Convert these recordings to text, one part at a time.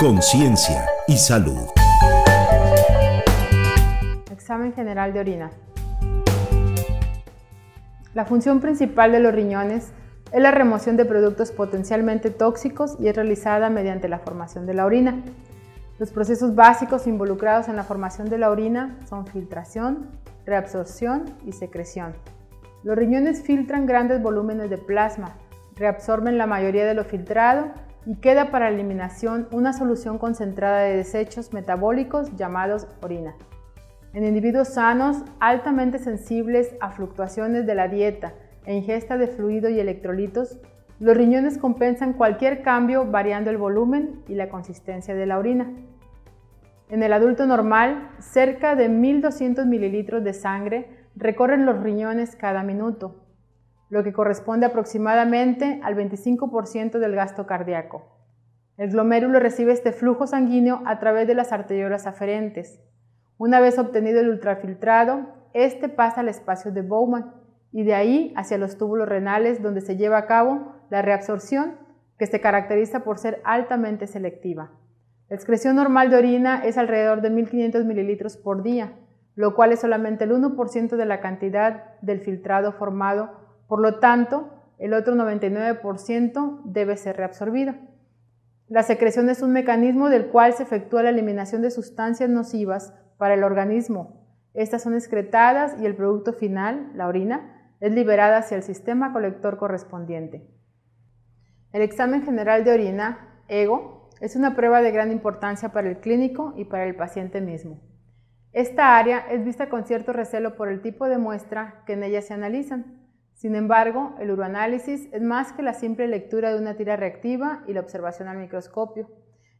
Conciencia y salud. Examen general de orina. La función principal de los riñones es la remoción de productos potencialmente tóxicos y es realizada mediante la formación de la orina. Los procesos básicos involucrados en la formación de la orina son filtración, reabsorción y secreción. Los riñones filtran grandes volúmenes de plasma, reabsorben la mayoría de lo filtrado y queda para eliminación una solución concentrada de desechos metabólicos llamados orina. En individuos sanos, altamente sensibles a fluctuaciones de la dieta e ingesta de fluido y electrolitos, los riñones compensan cualquier cambio variando el volumen y la consistencia de la orina. En el adulto normal, cerca de 1.200 mililitros de sangre recorren los riñones cada minuto, lo que corresponde aproximadamente al 25% del gasto cardíaco. El glomérulo recibe este flujo sanguíneo a través de las arteriolas aferentes. Una vez obtenido el ultrafiltrado, este pasa al espacio de Bowman y de ahí hacia los túbulos renales, donde se lleva a cabo la reabsorción, que se caracteriza por ser altamente selectiva. La excreción normal de orina es alrededor de 1.500 mililitros por día, lo cual es solamente el 1% de la cantidad del filtrado formado, por lo tanto, el otro 99% debe ser reabsorbido. La secreción es un mecanismo del cual se efectúa la eliminación de sustancias nocivas para el organismo. Estas son excretadas y el producto final, la orina, es liberada hacia el sistema colector correspondiente. El examen general de orina, EGO, es una prueba de gran importancia para el clínico y para el paciente mismo. Esta área es vista con cierto recelo por el tipo de muestra que en ella se analizan. Sin embargo, el uroanálisis es más que la simple lectura de una tira reactiva y la observación al microscopio.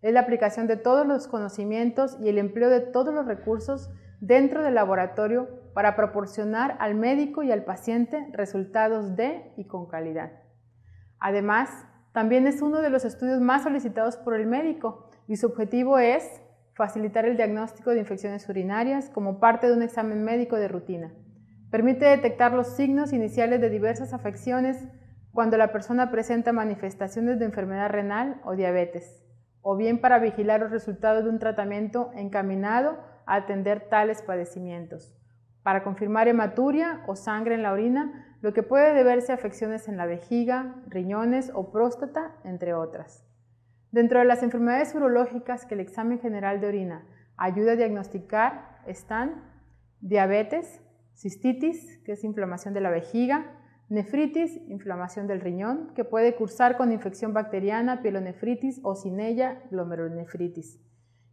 Es la aplicación de todos los conocimientos y el empleo de todos los recursos dentro del laboratorio para proporcionar al médico y al paciente resultados de y con calidad. Además, también es uno de los estudios más solicitados por el médico y su objetivo es facilitar el diagnóstico de infecciones urinarias como parte de un examen médico de rutina. Permite detectar los signos iniciales de diversas afecciones cuando la persona presenta manifestaciones de enfermedad renal o diabetes, o bien para vigilar los resultados de un tratamiento encaminado a atender tales padecimientos, para confirmar hematuria o sangre en la orina, lo que puede deberse a afecciones en la vejiga, riñones o próstata, entre otras. Dentro de las enfermedades urológicas que el examen general de orina ayuda a diagnosticar están diabetes, cistitis, que es inflamación de la vejiga, nefritis, inflamación del riñón, que puede cursar con infección bacteriana, pielonefritis o sin ella, glomerulonefritis.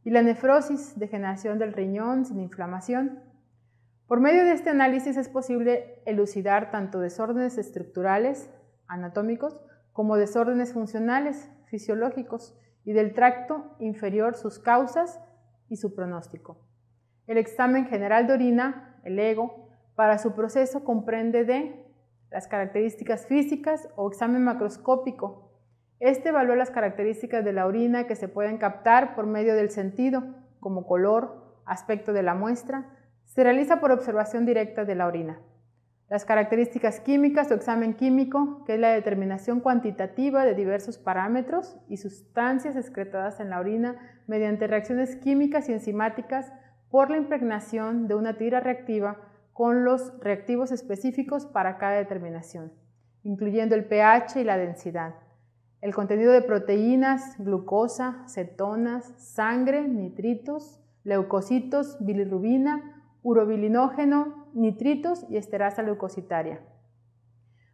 Y la nefrosis, degeneración del riñón sin inflamación. Por medio de este análisis es posible elucidar tanto desórdenes estructurales, anatómicos, como desórdenes funcionales, fisiológicos, y del tracto inferior sus causas y su pronóstico. El examen general de orina, el EGO, para su proceso comprende de las características físicas o examen macroscópico. Este evalúa las características de la orina que se pueden captar por medio del sentido, como color, aspecto de la muestra. Se realiza por observación directa de la orina. Las características químicas o examen químico, que es la determinación cuantitativa de diversos parámetros y sustancias excretadas en la orina mediante reacciones químicas y enzimáticas por la impregnación de una tira reactiva con los reactivos específicos para cada determinación, incluyendo el pH y la densidad, el contenido de proteínas, glucosa, cetonas, sangre, nitritos, leucocitos, bilirrubina, urobilinógeno, nitritos y esterasa leucocitaria.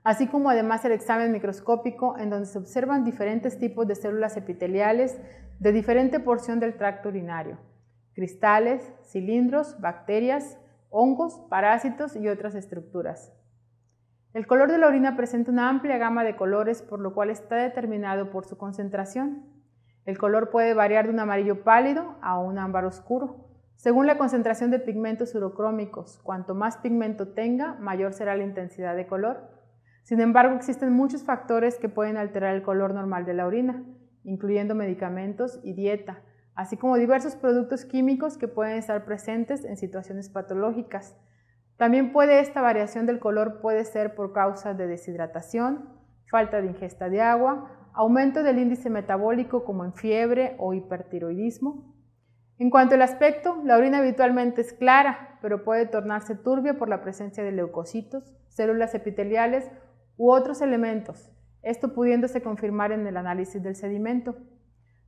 Así como además el examen microscópico en donde se observan diferentes tipos de células epiteliales de diferente porción del tracto urinario, cristales, cilindros, bacterias, hongos, parásitos y otras estructuras. El color de la orina presenta una amplia gama de colores, por lo cual está determinado por su concentración. El color puede variar de un amarillo pálido a un ámbar oscuro, según la concentración de pigmentos urocrómicos. Cuanto más pigmento tenga, mayor será la intensidad de color. Sin embargo, existen muchos factores que pueden alterar el color normal de la orina, incluyendo medicamentos y dieta, así como diversos productos químicos que pueden estar presentes en situaciones patológicas. También esta variación del color puede ser por causa de deshidratación, falta de ingesta de agua, aumento del índice metabólico como en fiebre o hipertiroidismo. En cuanto al aspecto, la orina habitualmente es clara, pero puede tornarse turbia por la presencia de leucocitos, células epiteliales u otros elementos, esto pudiéndose confirmar en el análisis del sedimento.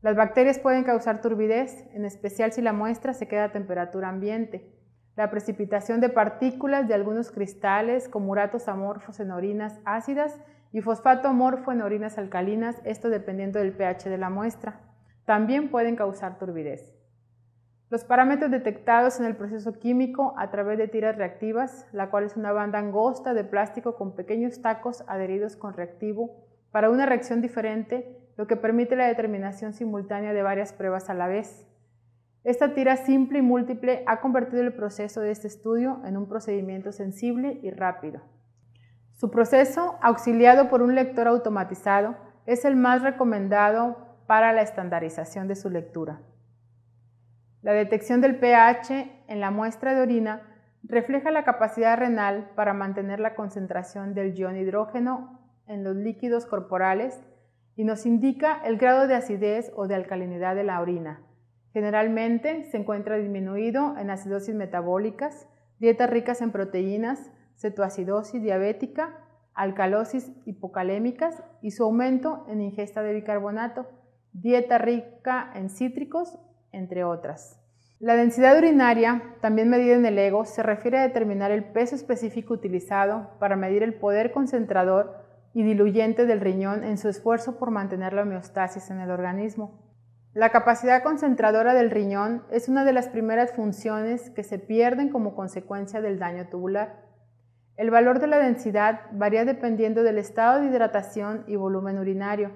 Las bacterias pueden causar turbidez, en especial si la muestra se queda a temperatura ambiente. La precipitación de partículas de algunos cristales como uratos amorfos en orinas ácidas y fosfato amorfo en orinas alcalinas, esto dependiendo del pH de la muestra, también pueden causar turbidez. Los parámetros detectados en el proceso químico a través de tiras reactivas, la cual es una banda angosta de plástico con pequeños tacos adheridos con reactivo para una reacción diferente, lo que permite la determinación simultánea de varias pruebas a la vez. Esta tira simple y múltiple ha convertido el proceso de este estudio en un procedimiento sensible y rápido. Su proceso, auxiliado por un lector automatizado, es el más recomendado para la estandarización de su lectura. La detección del pH en la muestra de orina refleja la capacidad renal para mantener la concentración del ion hidrógeno en los líquidos corporales y nos indica el grado de acidez o de alcalinidad de la orina. Generalmente se encuentra disminuido en acidosis metabólicas, dietas ricas en proteínas, cetoacidosis diabética, alcalosis hipocalémicas y su aumento en ingesta de bicarbonato, dieta rica en cítricos, entre otras. La densidad urinaria, también medida en el EGO, se refiere a determinar el peso específico utilizado para medir el poder concentrador y diluyente del riñón en su esfuerzo por mantener la homeostasis en el organismo. La capacidad concentradora del riñón es una de las primeras funciones que se pierden como consecuencia del daño tubular. El valor de la densidad varía dependiendo del estado de hidratación y volumen urinario.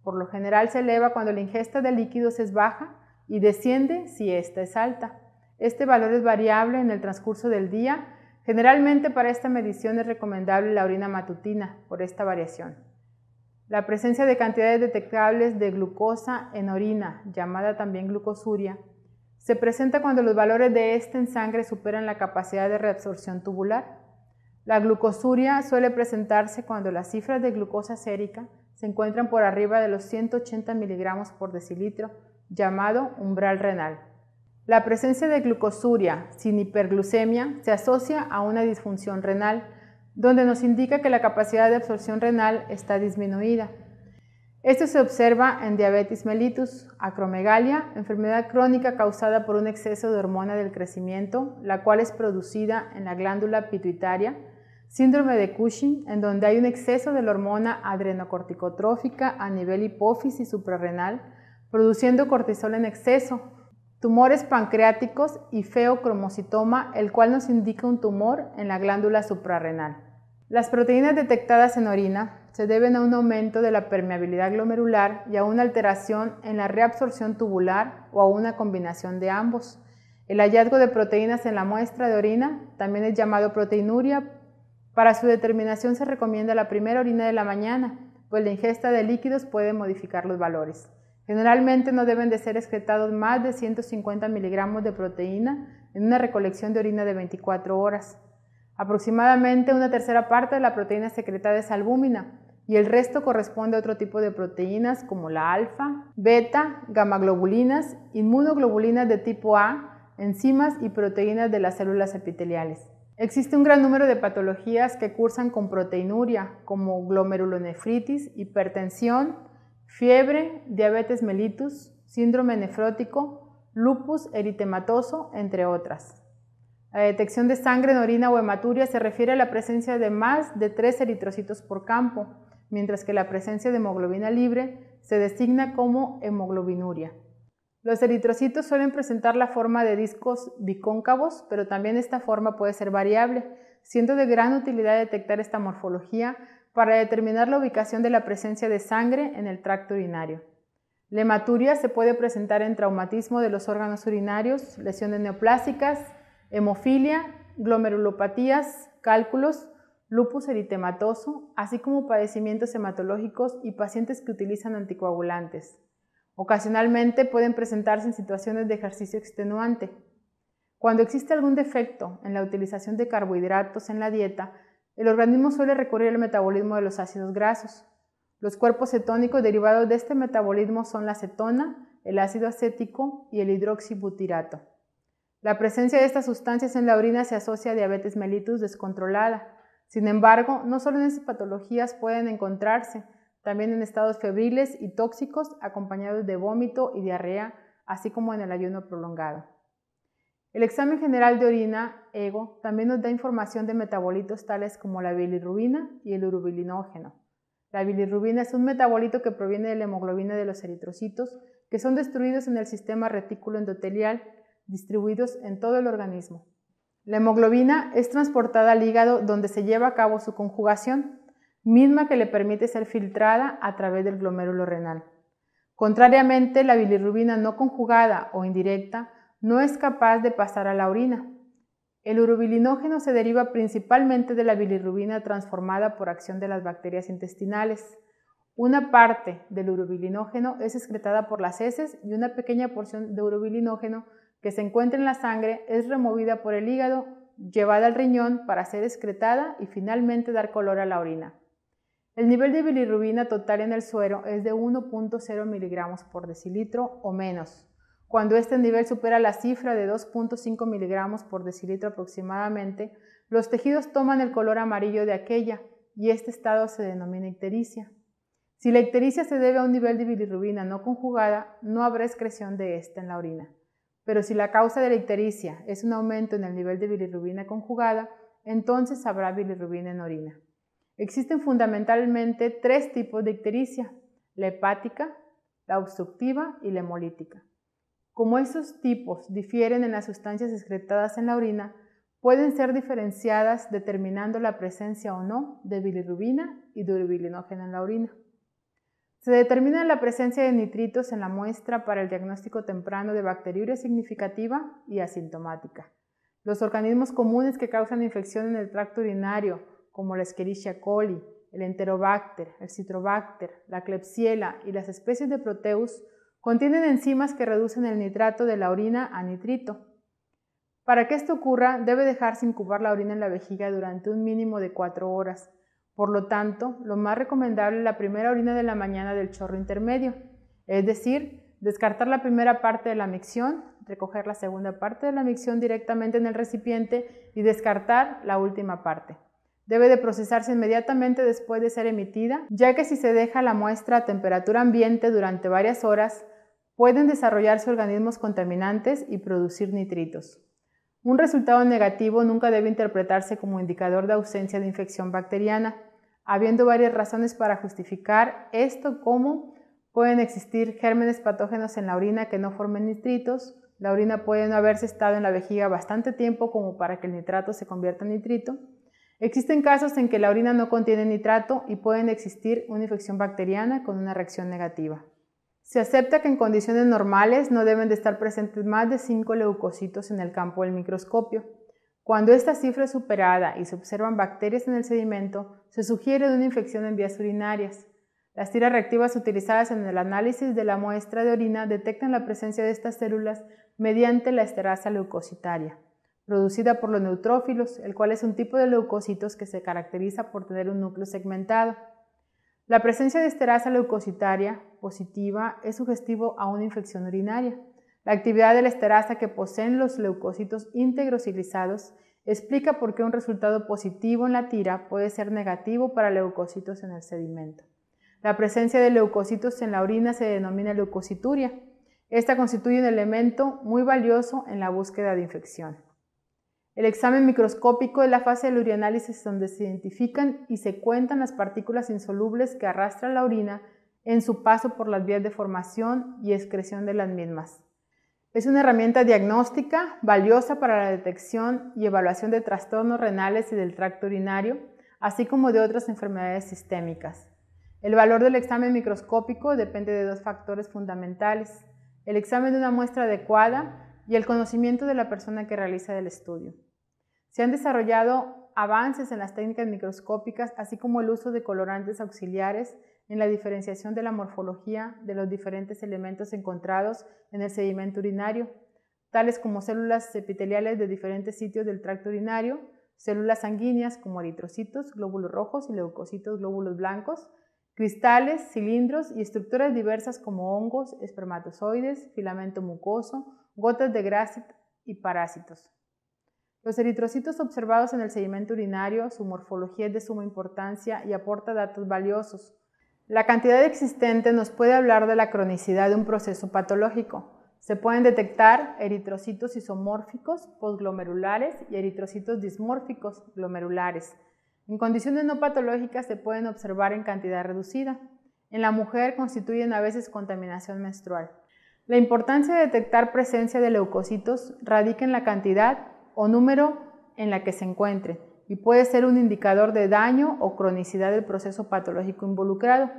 Por lo general se eleva cuando la ingesta de líquidos es baja y desciende si ésta es alta. Este valor es variable en el transcurso del día. Generalmente para esta medición es recomendable la orina matutina por esta variación. La presencia de cantidades detectables de glucosa en orina, llamada también glucosuria, se presenta cuando los valores de esta en sangre superan la capacidad de reabsorción tubular. La glucosuria suele presentarse cuando las cifras de glucosa sérica se encuentran por arriba de los 180 miligramos por decilitro, llamado umbral renal. La presencia de glucosuria sin hiperglucemia se asocia a una disfunción renal, donde nos indica que la capacidad de absorción renal está disminuida. Esto se observa en diabetes mellitus, acromegalia, enfermedad crónica causada por un exceso de hormona del crecimiento, la cual es producida en la glándula pituitaria, síndrome de Cushing, en donde hay un exceso de la hormona adrenocorticotrófica a nivel hipófisis suprarrenal, produciendo cortisol en exceso, tumores pancreáticos y feocromocitoma, el cual nos indica un tumor en la glándula suprarrenal. Las proteínas detectadas en orina se deben a un aumento de la permeabilidad glomerular y a una alteración en la reabsorción tubular o a una combinación de ambos. El hallazgo de proteínas en la muestra de orina también es llamado proteinuria. Para su determinación se recomienda la primera orina de la mañana, pues la ingesta de líquidos puede modificar los valores. Generalmente no deben de ser excretados más de 150 miligramos de proteína en una recolección de orina de 24 horas. Aproximadamente una tercera parte de la proteína secretada es albúmina y el resto corresponde a otro tipo de proteínas como la alfa, beta, gamaglobulinas, inmunoglobulinas de tipo A, enzimas y proteínas de las células epiteliales. Existe un gran número de patologías que cursan con proteinuria, como glomerulonefritis, hipertensión, fiebre, diabetes mellitus, síndrome nefrótico, lupus eritematoso, entre otras. La detección de sangre en orina o hematuria se refiere a la presencia de más de 3 eritrocitos por campo, mientras que la presencia de hemoglobina libre se designa como hemoglobinuria. Los eritrocitos suelen presentar la forma de discos bicóncavos, pero también esta forma puede ser variable, siendo de gran utilidad detectar esta morfología para determinar la ubicación de la presencia de sangre en el tracto urinario. La hematuria se puede presentar en traumatismo de los órganos urinarios, lesiones neoplásicas, hemofilia, glomerulopatías, cálculos, lupus eritematoso, así como padecimientos hematológicos y pacientes que utilizan anticoagulantes. Ocasionalmente pueden presentarse en situaciones de ejercicio extenuante. Cuando existe algún defecto en la utilización de carbohidratos en la dieta, el organismo suele recurrir al metabolismo de los ácidos grasos. Los cuerpos cetónicos derivados de este metabolismo son la cetona, el ácido acético y el hidroxibutirato. La presencia de estas sustancias en la orina se asocia a diabetes mellitus descontrolada. Sin embargo, no solo en estas patologías pueden encontrarse, también en estados febriles y tóxicos acompañados de vómito y diarrea, así como en el ayuno prolongado. El examen general de orina, EGO, también nos da información de metabolitos tales como la bilirrubina y el urobilinógeno. La bilirrubina es un metabolito que proviene de la hemoglobina de los eritrocitos, que son destruidos en el sistema retículo endotelial, distribuidos en todo el organismo. La hemoglobina es transportada al hígado, donde se lleva a cabo su conjugación, misma que le permite ser filtrada a través del glomérulo renal. Contrariamente, la bilirrubina no conjugada o indirecta no es capaz de pasar a la orina. El urobilinógeno se deriva principalmente de la bilirrubina transformada por acción de las bacterias intestinales. Una parte del urobilinógeno es excretada por las heces y una pequeña porción de urobilinógeno que se encuentra en la sangre es removida por el hígado, llevada al riñón para ser excretada y finalmente dar color a la orina. El nivel de bilirrubina total en el suero es de 1.0 miligramos por decilitro o menos. Cuando este nivel supera la cifra de 2.5 miligramos por decilitro aproximadamente, los tejidos toman el color amarillo de aquella y este estado se denomina ictericia. Si la ictericia se debe a un nivel de bilirrubina no conjugada, no habrá excreción de esta en la orina. Pero si la causa de la ictericia es un aumento en el nivel de bilirrubina conjugada, entonces habrá bilirrubina en orina. Existen fundamentalmente tres tipos de ictericia: la hepática, la obstructiva y la hemolítica. Como estos tipos difieren en las sustancias excretadas en la orina, pueden ser diferenciadas determinando la presencia o no de bilirrubina y de urobilinógeno en la orina. Se determina la presencia de nitritos en la muestra para el diagnóstico temprano de bacteriuria significativa y asintomática. Los organismos comunes que causan infección en el tracto urinario, como la Escherichia coli, el Enterobacter, el Citrobacter, la Klebsiella y las especies de Proteus, contienen enzimas que reducen el nitrato de la orina a nitrito. Para que esto ocurra, debe dejarse incubar la orina en la vejiga durante un mínimo de 4 horas. Por lo tanto, lo más recomendable es la primera orina de la mañana del chorro intermedio, es decir, descartar la primera parte de la micción, recoger la segunda parte de la micción directamente en el recipiente y descartar la última parte. Debe de procesarse inmediatamente después de ser emitida, ya que si se deja la muestra a temperatura ambiente durante varias horas, pueden desarrollarse organismos contaminantes y producir nitritos. Un resultado negativo nunca debe interpretarse como indicador de ausencia de infección bacteriana, habiendo varias razones para justificar esto, como pueden existir gérmenes patógenos en la orina que no formen nitritos, la orina puede no haberse estado en la vejiga bastante tiempo como para que el nitrato se convierta en nitrito. Existen casos en que la orina no contiene nitrato y pueden existir una infección bacteriana con una reacción negativa. Se acepta que en condiciones normales no deben de estar presentes más de 5 leucocitos en el campo del microscopio. Cuando esta cifra es superada y se observan bacterias en el sedimento, se sugiere una infección en vías urinarias. Las tiras reactivas utilizadas en el análisis de la muestra de orina detectan la presencia de estas células mediante la esterasa leucocitaria, producida por los neutrófilos, el cual es un tipo de leucocitos que se caracteriza por tener un núcleo segmentado. La presencia de esterasa leucocitaria positiva es sugestivo a una infección urinaria. La actividad de la esterasa que poseen los leucocitos íntegros y lisados explica por qué un resultado positivo en la tira puede ser negativo para leucocitos en el sedimento. La presencia de leucocitos en la orina se denomina leucocituria. Esta constituye un elemento muy valioso en la búsqueda de infección. El examen microscópico es la fase del urianálisis donde se identifican y se cuentan las partículas insolubles que arrastra la orina en su paso por las vías de formación y excreción de las mismas. Es una herramienta diagnóstica valiosa para la detección y evaluación de trastornos renales y del tracto urinario, así como de otras enfermedades sistémicas. El valor del examen microscópico depende de 2 factores fundamentales: el examen de una muestra adecuada y el conocimiento de la persona que realiza el estudio. Se han desarrollado avances en las técnicas microscópicas, así como el uso de colorantes auxiliares en la diferenciación de la morfología de los diferentes elementos encontrados en el sedimento urinario, tales como células epiteliales de diferentes sitios del tracto urinario, células sanguíneas como eritrocitos, glóbulos rojos y leucocitos, glóbulos blancos, cristales, cilindros y estructuras diversas como hongos, espermatozoides, filamento mucoso, gotas de grasa y parásitos. Los eritrocitos observados en el sedimento urinario, su morfología es de suma importancia y aporta datos valiosos. La cantidad existente nos puede hablar de la cronicidad de un proceso patológico. Se pueden detectar eritrocitos isomórficos posglomerulares y eritrocitos dismórficos glomerulares. En condiciones no patológicas se pueden observar en cantidad reducida. En la mujer constituyen a veces contaminación menstrual. La importancia de detectar presencia de leucocitos radica en la cantidad o número en la que se encuentre y puede ser un indicador de daño o cronicidad del proceso patológico involucrado.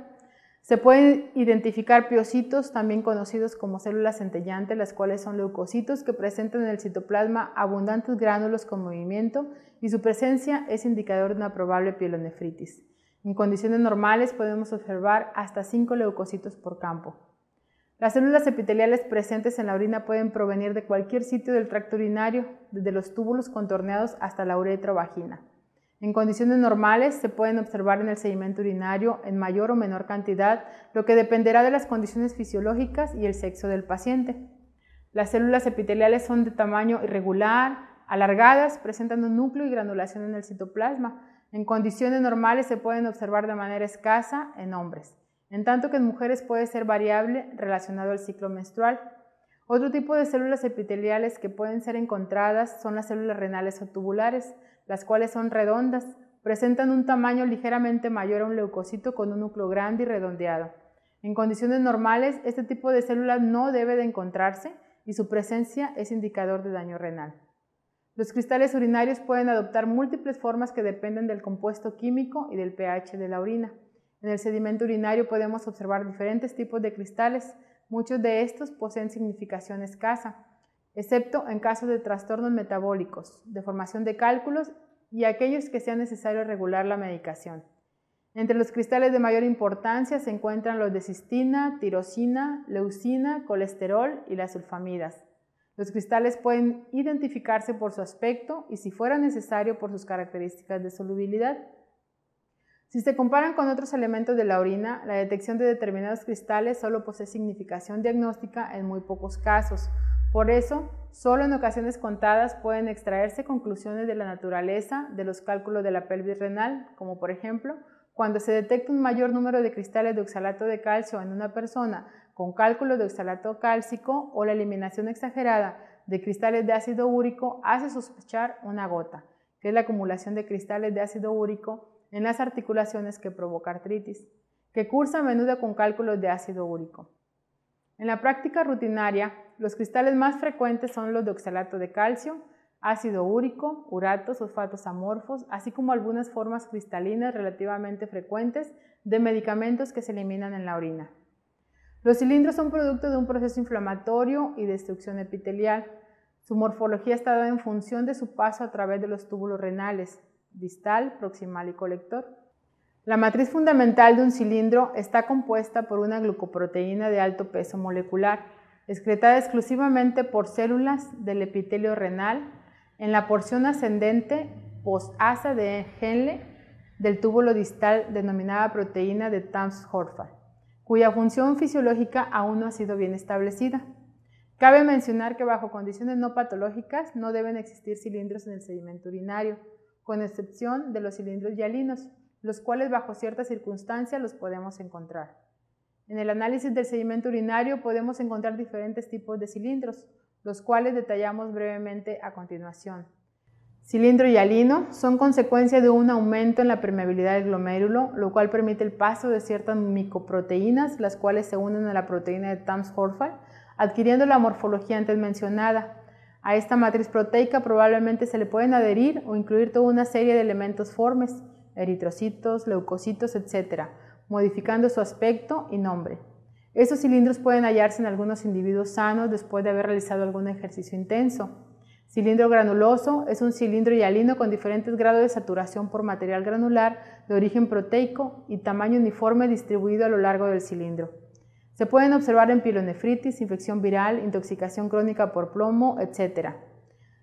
Se pueden identificar piocitos, también conocidos como células centellantes, las cuales son leucocitos que presentan en el citoplasma abundantes gránulos con movimiento y su presencia es indicador de una probable pielonefritis. En condiciones normales podemos observar hasta 5 leucocitos por campo. Las células epiteliales presentes en la orina pueden provenir de cualquier sitio del tracto urinario, desde los túbulos contorneados hasta la uretra o vagina. En condiciones normales se pueden observar en el sedimento urinario en mayor o menor cantidad, lo que dependerá de las condiciones fisiológicas y el sexo del paciente. Las células epiteliales son de tamaño irregular, alargadas, presentan un núcleo y granulación en el citoplasma. En condiciones normales se pueden observar de manera escasa en hombres, en tanto que en mujeres puede ser variable relacionado al ciclo menstrual. Otro tipo de células epiteliales que pueden ser encontradas son las células renales o tubulares, las cuales son redondas, presentan un tamaño ligeramente mayor a un leucocito con un núcleo grande y redondeado. En condiciones normales, este tipo de células no debe de encontrarse y su presencia es indicador de daño renal. Los cristales urinarios pueden adoptar múltiples formas que dependen del compuesto químico y del pH de la orina. En el sedimento urinario podemos observar diferentes tipos de cristales. Muchos de estos poseen significación escasa, excepto en casos de trastornos metabólicos, de formación de cálculos y aquellos que sea necesario regular la medicación. Entre los cristales de mayor importancia se encuentran los de cistina, tirosina, leucina, colesterol y las sulfamidas. Los cristales pueden identificarse por su aspecto y, si fuera necesario, por sus características de solubilidad. Si se comparan con otros elementos de la orina, la detección de determinados cristales solo posee significación diagnóstica en muy pocos casos. Por eso, solo en ocasiones contadas pueden extraerse conclusiones de la naturaleza de los cálculos de la pelvis renal, como por ejemplo, cuando se detecta un mayor número de cristales de oxalato de calcio en una persona con cálculo de oxalato cálcico o la eliminación exagerada de cristales de ácido úrico hace sospechar una gota, que es la acumulación de cristales de ácido úrico en las articulaciones que provoca artritis, que cursa a menudo con cálculos de ácido úrico. En la práctica rutinaria, los cristales más frecuentes son los de oxalato de calcio, ácido úrico, uratos, fosfatos amorfos, así como algunas formas cristalinas relativamente frecuentes de medicamentos que se eliminan en la orina. Los cilindros son producto de un proceso inflamatorio y destrucción epitelial. Su morfología está dada en función de su paso a través de los túbulos renales, distal, proximal y colector. La matriz fundamental de un cilindro está compuesta por una glucoproteína de alto peso molecular, excretada exclusivamente por células del epitelio renal en la porción ascendente postasa de Henle del túbulo distal denominada proteína de Tamm-Horfman, cuya función fisiológica aún no ha sido bien establecida. Cabe mencionar que bajo condiciones no patológicas no deben existir cilindros en el sedimento urinario, con excepción de los cilindros hialinos, los cuales bajo ciertas circunstancias los podemos encontrar. En el análisis del sedimento urinario podemos encontrar diferentes tipos de cilindros, los cuales detallamos brevemente a continuación. Cilindro hialino son consecuencia de un aumento en la permeabilidad del glomérulo, lo cual permite el paso de ciertas micoproteínas, las cuales se unen a la proteína de Tamm-Horfman, adquiriendo la morfología antes mencionada. A esta matriz proteica probablemente se le pueden adherir o incluir toda una serie de elementos formes, eritrocitos, leucocitos, etc., modificando su aspecto y nombre. Estos cilindros pueden hallarse en algunos individuos sanos después de haber realizado algún ejercicio intenso. Cilindro granuloso es un cilindro hialino con diferentes grados de saturación por material granular de origen proteico y tamaño uniforme distribuido a lo largo del cilindro. Se pueden observar en pielonefritis, infección viral, intoxicación crónica por plomo, etc.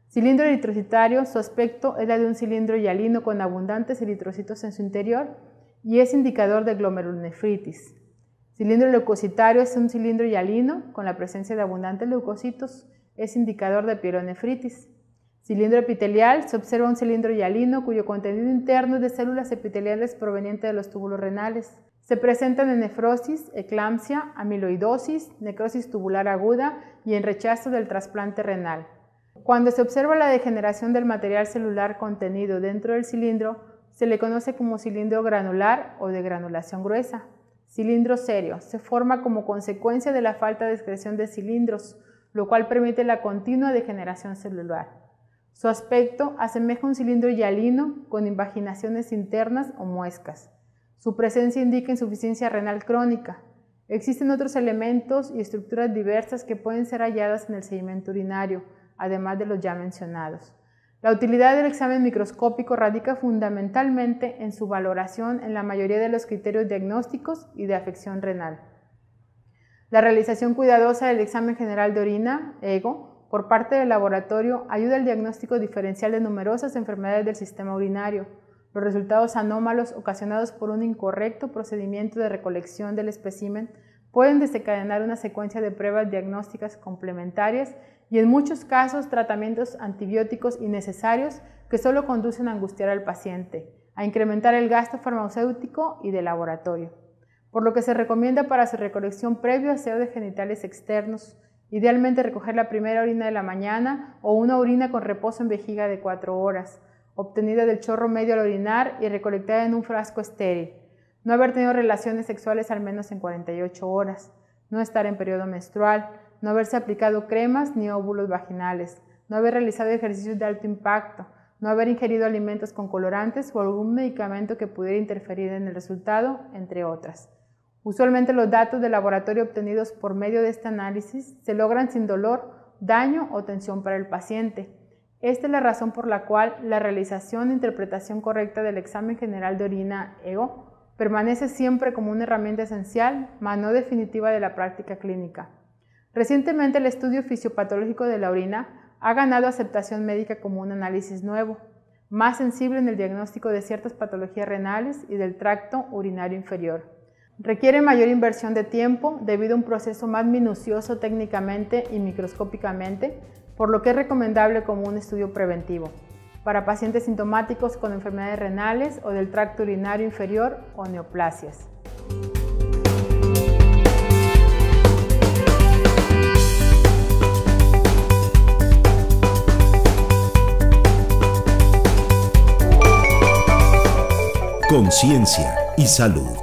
Cilindro eritrocitario, su aspecto es la de un cilindro hialino con abundantes eritrocitos en su interior y es indicador de glomerulonefritis. Cilindro leucocitario es un cilindro hialino con la presencia de abundantes leucocitos, es indicador de pielonefritis. Cilindro epitelial, se observa un cilindro hialino cuyo contenido interno es de células epiteliales proveniente de los túbulos renales. Se presentan en nefrosis, eclampsia, amiloidosis, necrosis tubular aguda y en rechazo del trasplante renal. Cuando se observa la degeneración del material celular contenido dentro del cilindro, se le conoce como cilindro granular o de granulación gruesa. Cilindro serio, se forma como consecuencia de la falta de excreción de cilindros, lo cual permite la continua degeneración celular. Su aspecto asemeja un cilindro hialino con invaginaciones internas o muescas. Su presencia indica insuficiencia renal crónica. Existen otros elementos y estructuras diversas que pueden ser halladas en el sedimento urinario, además de los ya mencionados. La utilidad del examen microscópico radica fundamentalmente en su valoración en la mayoría de los criterios diagnósticos y de afección renal. La realización cuidadosa del examen general de orina, EGO, por parte del laboratorio ayuda al diagnóstico diferencial de numerosas enfermedades del sistema urinario. Los resultados anómalos ocasionados por un incorrecto procedimiento de recolección del espécimen pueden desencadenar una secuencia de pruebas diagnósticas complementarias y en muchos casos tratamientos antibióticos innecesarios que solo conducen a angustiar al paciente, a incrementar el gasto farmacéutico y de laboratorio. Por lo que se recomienda para su recolección previo aseo de genitales externos, idealmente recoger la primera orina de la mañana o una orina con reposo en vejiga de 4 horas, obtenida del chorro medio al orinar y recolectada en un frasco estéril. No haber tenido relaciones sexuales al menos en 48 horas, no estar en periodo menstrual, no haberse aplicado cremas ni óvulos vaginales, no haber realizado ejercicios de alto impacto, no haber ingerido alimentos con colorantes o algún medicamento que pudiera interferir en el resultado, entre otras. Usualmente los datos de laboratorio obtenidos por medio de este análisis se logran sin dolor, daño o tensión para el paciente. Esta es la razón por la cual la realización e interpretación correcta del examen general de orina EGO permanece siempre como una herramienta esencial, mas no definitiva de la práctica clínica. Recientemente el estudio fisiopatológico de la orina ha ganado aceptación médica como un análisis nuevo, más sensible en el diagnóstico de ciertas patologías renales y del tracto urinario inferior. Requiere mayor inversión de tiempo debido a un proceso más minucioso técnicamente y microscópicamente, por lo que es recomendable como un estudio preventivo para pacientes sintomáticos con enfermedades renales o del tracto urinario inferior o neoplasias. Conciencia y salud.